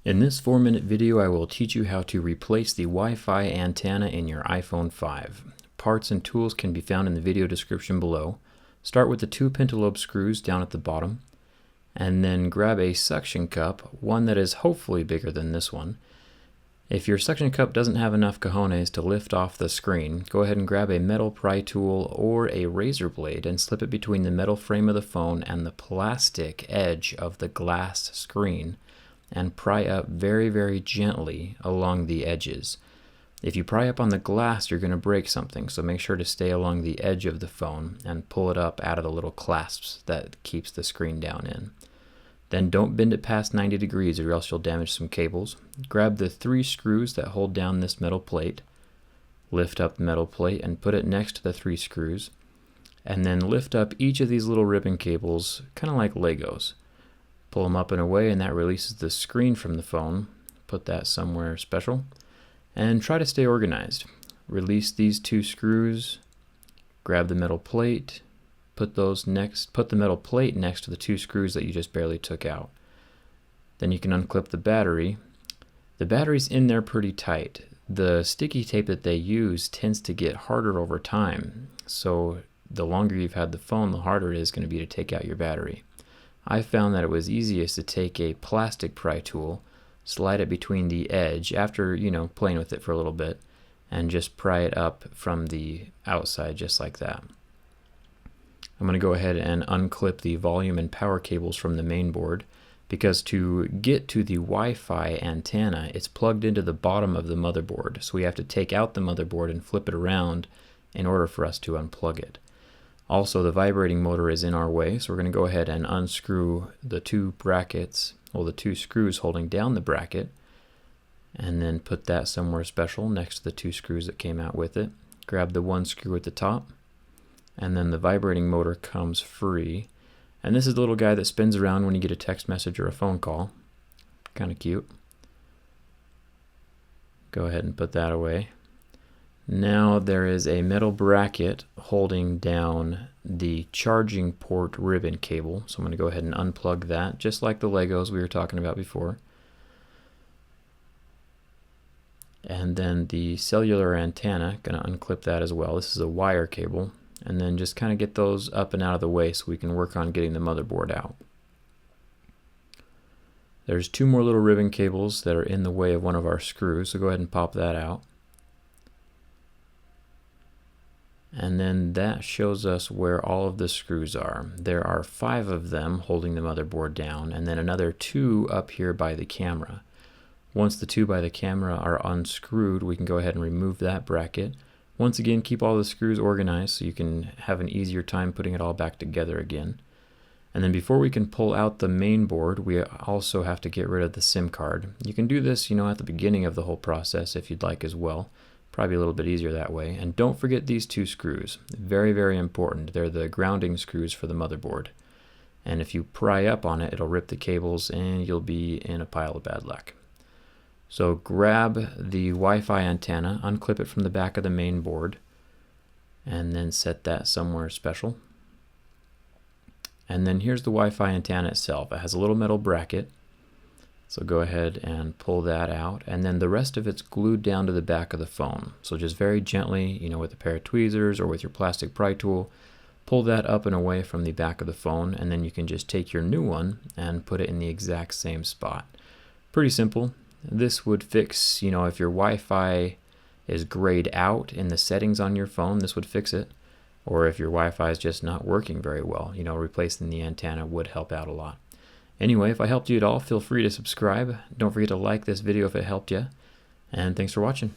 In this 4-minute video, I will teach you how to replace the Wi-Fi antenna in your iPhone 5. Parts and tools can be found in the video description below. Start with the 2 pentalobe screws down at the bottom, and then grab a suction cup, one that is hopefully bigger than this one. If your suction cup doesn't have enough cojones to lift off the screen, go ahead and grab a metal pry tool or a razor blade and slip it between the metal frame of the phone and the plastic edge of the glass screen, and pry up very, very gently along the edges. If you pry up on the glass, you're going to break something, so make sure to stay along the edge of the phone and pull it up out of the little clasps that keeps the screen down in. Then don't bend it past 90 degrees or else you'll damage some cables. Grab the 3 screws that hold down this metal plate, lift up the metal plate and put it next to the 3 screws, and then lift up each of these little ribbon cables, kind of like Legos. Pull them up and away, and that releases the screen from the phone. Put that somewhere special, and try to stay organized. Release these 2 screws, grab the metal plate, put the metal plate next to the 2 screws that you just barely took out. Then you can unclip the battery. The battery's in there pretty tight. The sticky tape that they use tends to get harder over time, so the longer you've had the phone, the harder it is going to be to take out your battery. I found that it was easiest to take a plastic pry tool, slide it between the edge after, playing with it for a little bit, and just pry it up from the outside just like that. I'm going to go ahead and unclip the volume and power cables from the main board, because to get to the Wi-Fi antenna, it's plugged into the bottom of the motherboard, so we have to take out the motherboard and flip it around in order for us to unplug it. Also, the vibrating motor is in our way, so we're going to go ahead and unscrew the 2 brackets, or the 2 screws holding down the bracket, and then put that somewhere special next to the 2 screws that came out with it. Grab the 1 screw at the top, and then the vibrating motor comes free. And this is the little guy that spins around when you get a text message or a phone call. Kind of cute. Go ahead and put that away. Now there is a metal bracket holding down the charging port ribbon cable, so I'm going to go ahead and unplug that, just like the Legos we were talking about before. And then the cellular antenna, going to unclip that as well. This is a wire cable, and then just kind of get those up and out of the way so we can work on getting the motherboard out. There's 2 more little ribbon cables that are in the way of one of our screws, so go ahead and pop that out. And then that shows us where all of the screws are. There are 5 of them holding the motherboard down, and then another 2 up here by the camera. Once the 2 by the camera are unscrewed, we can go ahead and remove that bracket. Once again, keep all the screws organized so you can have an easier time putting it all back together again. And then before we can pull out the main board, we also have to get rid of the SIM card. You can do this, at the beginning of the whole process if you'd like as well. Probably a little bit easier that way. And don't forget these 2 screws. Very, very important. They're the grounding screws for the motherboard. And if you pry up on it, it'll rip the cables and you'll be in a pile of bad luck. So grab the Wi-Fi antenna, unclip it from the back of the main board, and then set that somewhere special. And then here's the Wi-Fi antenna itself. It has a little metal bracket. So go ahead and pull that out, and then the rest of it's glued down to the back of the phone. So just very gently, with a pair of tweezers or with your plastic pry tool, pull that up and away from the back of the phone, and then you can just take your new one and put it in the exact same spot. Pretty simple. This would fix, if your Wi-Fi is grayed out in the settings on your phone, this would fix it. Or if your Wi-Fi is just not working very well, replacing the antenna would help out a lot. Anyway, if I helped you at all, feel free to subscribe. Don't forget to like this video if it helped you. And thanks for watching.